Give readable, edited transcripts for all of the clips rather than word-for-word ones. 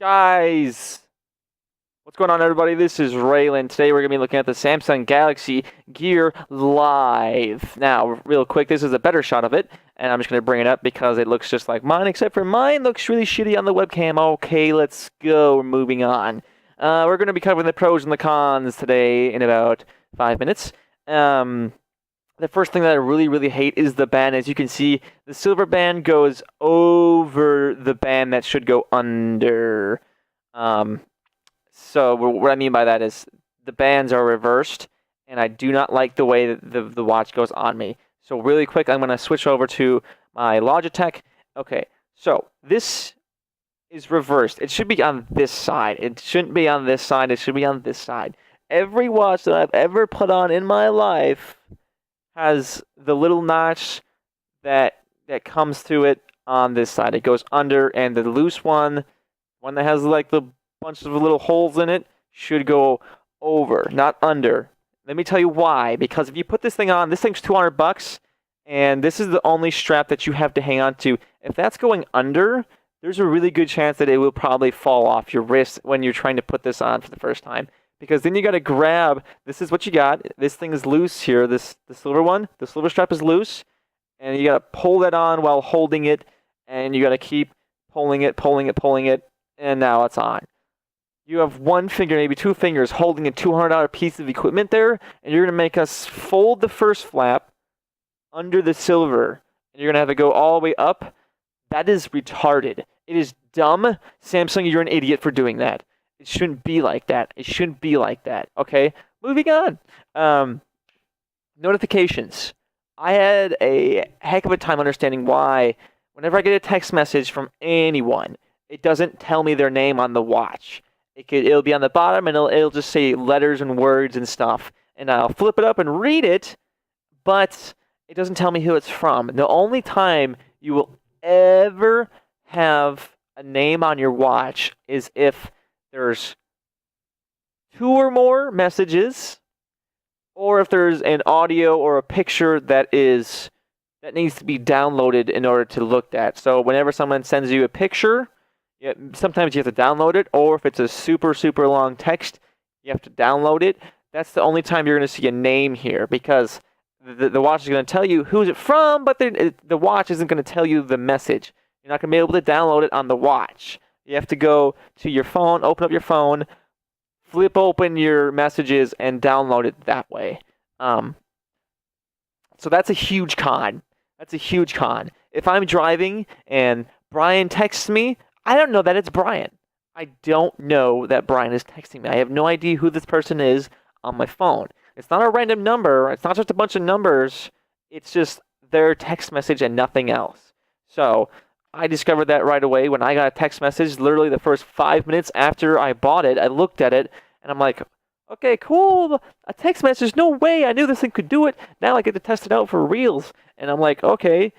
Guys, what's going on, everybody? This is Raylan. Today we're going to be looking at the Samsung Galaxy Gear Live. Now, real quick, this is a better shot of it, and I'm just going to bring it up because it looks just like mine, except for mine looks really shitty on the webcam. Okay, let's go. We're moving on. We're going to be covering the pros and the cons today in about 5 minutes. The first thing that I really hate is the band. As you can see, the silver band goes over the band that should go under. So what I mean by that is the bands are reversed, and I do not like the way that the watch goes on me. So really quick, I'm going to switch over to my Logitech. Okay, so this is reversed. It should be on this side. It shouldn't be on this side. It should be on this side. Every watch that I've ever put on in my life has the little notch that comes through it on this side. It goes under, and the loose one that has like the bunch of little holes in it, should go over, not under. Let me tell you why. Because if you put this thing on, this thing's $200, and this is the only strap that you have to hang on to. If that's going under, there's a really good chance that it will probably fall off your wrist when you're trying to put this on for the first time. Because then you got to grab, this is what you got. This thing is loose here, the silver one. The silver strap is loose, and you got to pull that on while holding it, and you got to keep pulling it, and now it's on. You have one finger, maybe two fingers, holding a $200 piece of equipment there, and you're going to make us fold the first flap under the silver, and you're going to have to go all the way up. That is retarded. It is dumb. Samsung, you're an idiot for doing that. It shouldn't be like that. It shouldn't be like that. Okay, moving on. Notifications. I had a heck of a time understanding why whenever I get a text message from anyone, it doesn't tell me their name on the watch. It'll be on the bottom, and it'll just say letters and words and stuff. And I'll flip it up and read it, but it doesn't tell me who it's from. The only time you will ever have a name on your watch is if there's 2 or more messages, or if there's an audio or a picture that needs to be downloaded in order to look at. So whenever someone sends you a picture, sometimes you have to download it, or if it's a super long text, you have to download it. That's the only time you're going to see a name here, because the watch is going to tell you who's it from, but the watch isn't going to tell you the message. You're not going to be able to download it on the watch. You have to go to your phone, open up your phone, flip open your messages, and download it that way. So that's a huge con. That's a huge con. If I'm driving and Brian texts me, I don't know that it's Brian. I don't know that Brian is texting me. I have no idea who this person is on my phone. It's not a random number. It's not just a bunch of numbers. It's just their text message and nothing else. So I discovered that right away when I got a text message. Literally the first 5 minutes after I bought it, I looked at it, and I'm like, okay, cool. A text message. No way. I knew this thing could do it. Now I get to test it out for reals. And I'm like, okay,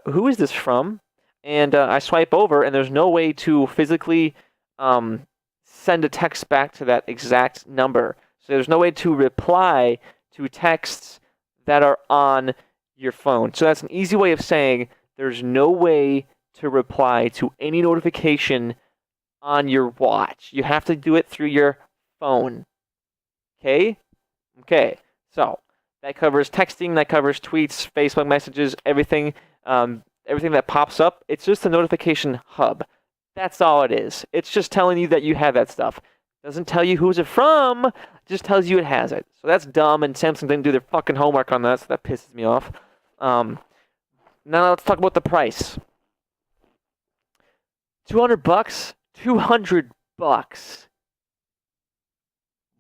who is this from? And I swipe over, and there's no way to physically send a text back to that exact number. So there's no way to reply to texts that are on your phone. So that's an easy way of saying there's no way to reply to any notification on your watch. You have to do it through your phone. Okay? Okay. So that covers texting, that covers tweets, Facebook messages, everything. Everything that pops up, it's just a notification hub. That's all it is. It's just telling you that you have that stuff. Doesn't tell you who's it from, just tells you it has it. So that's dumb, and Samsung didn't do their fucking homework on that, so that pisses me off. Now let's talk about the price. $200? $200.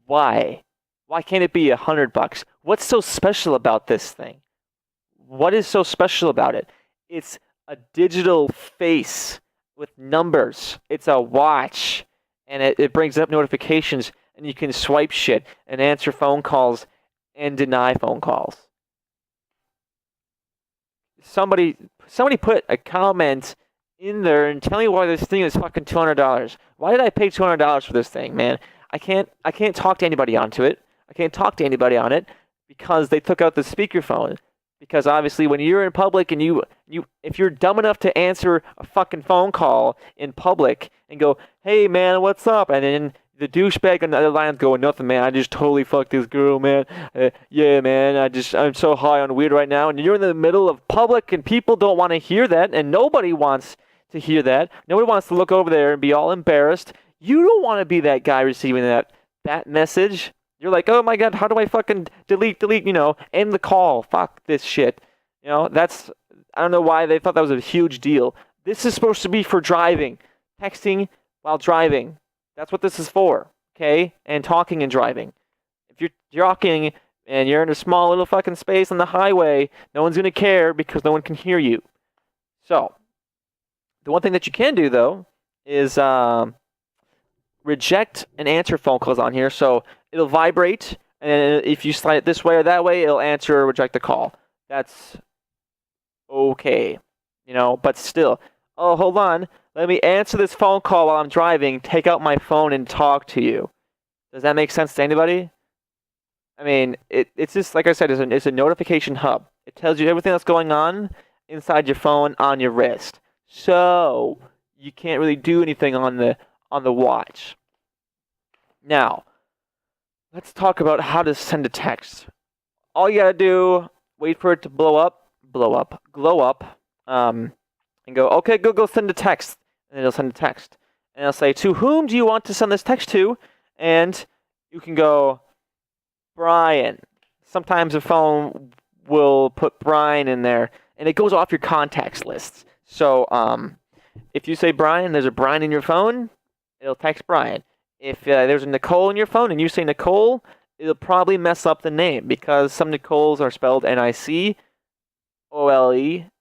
Why? Why can't it be $100? What's so special about this thing? What is so special about it? It's a digital face with numbers. It's a watch, and it brings up notifications, and you can swipe shit and answer phone calls and deny phone calls. Somebody put a comment in there and tell me why this thing is fucking $200. Why did I pay $200 for this thing, man? I can't talk to anybody onto it. I can't talk to anybody on it because they took out the speakerphone. Because obviously when you're in public and if you're dumb enough to answer a fucking phone call in public and go, "Hey man, what's up?" and then the douchebag on the other line's going, "Nothing, man. I just totally fucked this girl, man. Yeah, man. I'm so high on weed right now." And you're in the middle of public and people don't want to hear that, and nobody wants to hear that. Nobody wants to look over there and be all embarrassed. You don't want to be that guy receiving that message. You're like, "Oh my god, how do I fucking delete, end the call? Fuck this shit." I don't know why they thought that was a huge deal. This is supposed to be for driving. Texting while driving. That's what this is for, okay? And talking and driving. If you're talking and you're in a small little fucking space on the highway, no one's going to care because no one can hear you. So, the one thing that you can do, though, is reject and answer phone calls on here. So, it'll vibrate, and if you slide it this way or that way, it'll answer or reject the call. That's okay, but still. Oh, hold on. Let me answer this phone call while I'm driving, take out my phone, and talk to you. Does that make sense to anybody? I mean, it's just, like I said, it's a notification hub. It tells you everything that's going on inside your phone on your wrist. So, you can't really do anything on the watch. Now, let's talk about how to send a text. All you gotta do, wait for it to glow up, and go, "Okay, Google, send a text." And it'll send a text. And it'll say, "To whom do you want to send this text to?" And you can go, "Brian." Sometimes a phone will put Brian in there, and it goes off your contacts list. So, if you say Brian, there's a Brian in your phone, it'll text Brian. If there's a Nicole in your phone and you say Nicole, it'll probably mess up the name because some Nicoles are spelled Nicole,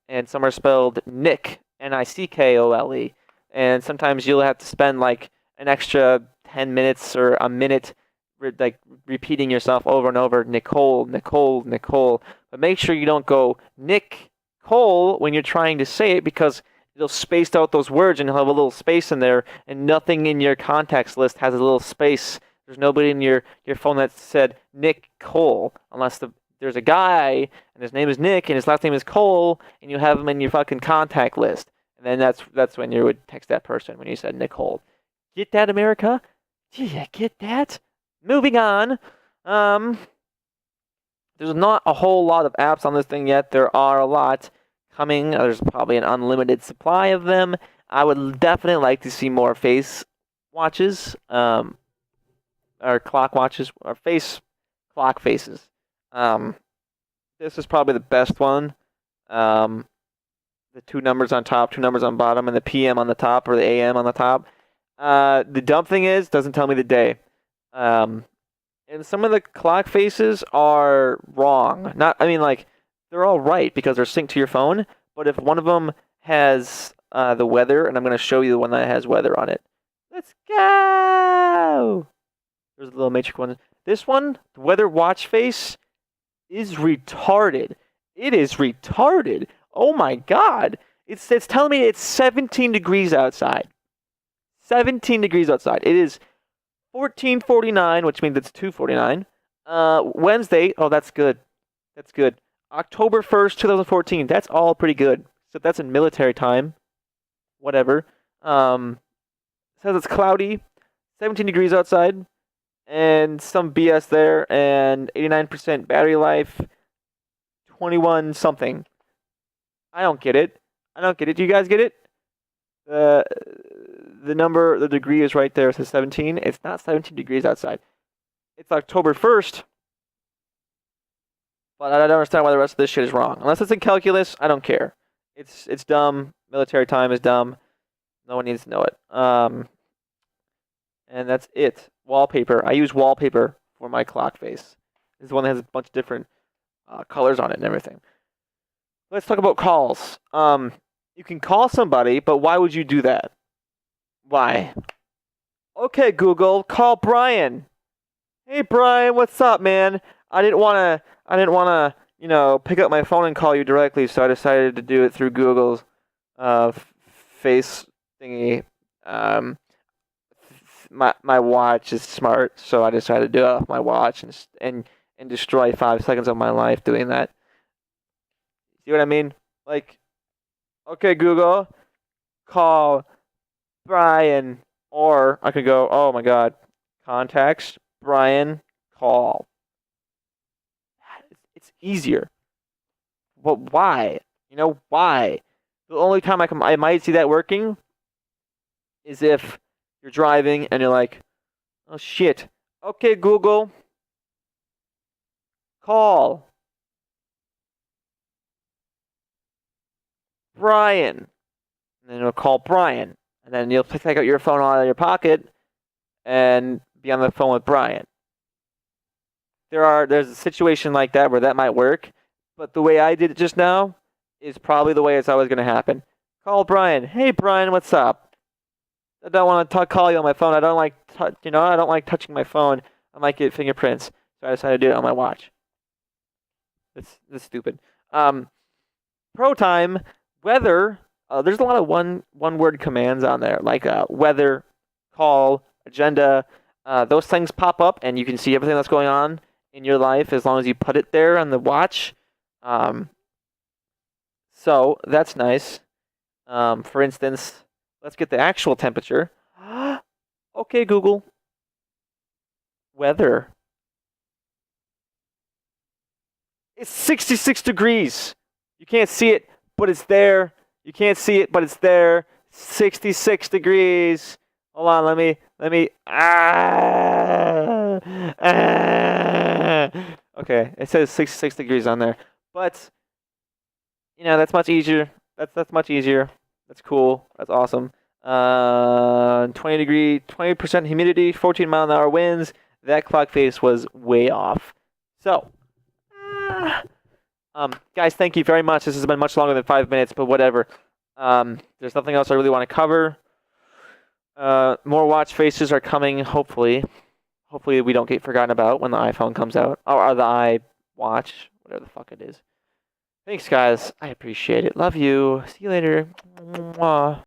and some are spelled Nick, Nickole. And sometimes you'll have to spend like an extra 10 minutes or a minute repeating yourself over and over, Nicole, Nicole, Nicole. But make sure you don't go Nick Cole when you're trying to say it because it'll space out those words and you'll have a little space in there, and nothing in your contacts list has a little space. There's nobody in your phone that said Nick Cole, unless there's a guy and his name is Nick and his last name is Cole, and you have him in your fucking contact list. And then that's when you would text that person when you said Nicole. Get that, America? Do you get that? Moving on. There's not a whole lot of apps on this thing yet. There are a lot coming. There's probably an unlimited supply of them. I would definitely like to see more face watches, or clock watches, or face clock faces. This is probably the best one. The 2 numbers on top, 2 numbers on bottom, and the PM on the top, or the AM on the top. The dumb thing is, doesn't tell me the day. And some of the clock faces are wrong. They're all right because they're synced to your phone. But if one of them has the weather, and I'm going to show you the one that has weather on it. Let's go! There's a little matrix one. This one, the weather watch face, is retarded. It is retarded. Oh my god. It's telling me it's 17 degrees outside. 17 degrees outside. It is 14:49, which means it's 2:49. Wednesday. Oh, that's good. That's good. October 1st, 2014. That's all pretty good. So that's in military time. Whatever. Says it's cloudy. 17 degrees outside. And some BS there. And 89% battery life. 21 something. I don't get it. Do you guys get it? The degree is right there. It says 17. It's not 17 degrees outside. It's October 1st. But I don't understand why the rest of this shit is wrong. Unless it's in calculus, I don't care. It's dumb. Military time is dumb. No one needs to know it. And that's it. Wallpaper. I use wallpaper for my clock face. This is one that has a bunch of different colors on it and everything. Let's talk about calls. You can call somebody, but why would you do that? Why? Okay, Google, call Brian. Hey, Brian, what's up, man? I didn't wanna, pick up my phone and call you directly, so I decided to do it through Google's face thingy. My watch is smart, so I decided to do it off my watch and destroy 5 seconds of my life doing that. See what I mean? Like, okay, Google, call Brian. Or I could go, oh my God, contacts, Brian, call. It's easier. But why? Why? The only time I might see that working is if you're driving and you're like, oh shit. Okay, Google, call Brian. And then it'll call Brian. And then you'll take out your phone out of your pocket and be on the phone with Brian. There's a situation like that where that might work, but the way I did it just now is probably the way it's always going to happen. Call Brian. Hey Brian, what's up? I don't want to call you on my phone. I don't like I don't like touching my phone. I might get fingerprints, so I decided to do it on my watch. That's stupid. Pro time, weather. There's a lot of one word commands on there, like weather, call, agenda. Those things pop up, and you can see everything that's going on in your life as long as you put it there on the watch. So that's nice. For instance, let's get the actual temperature. Okay, Google. Weather. It's 66 degrees. You can't see it, but it's there. You can't see it, but it's there. 66 degrees. Hold on, let me. Okay, it says 66 degrees on there, but that's much easier. That's much easier. That's cool. That's awesome. 20% humidity, 14-mile-an-hour winds. That clock face was way off. So, guys, thank you very much. This has been much longer than 5 minutes, but whatever. There's nothing else I really want to cover. More watch faces are coming, hopefully. Hopefully we don't get forgotten about when the iPhone comes out. Or the iWatch, whatever the fuck it is. Thanks, guys. I appreciate it. Love you. See you later. Mwah.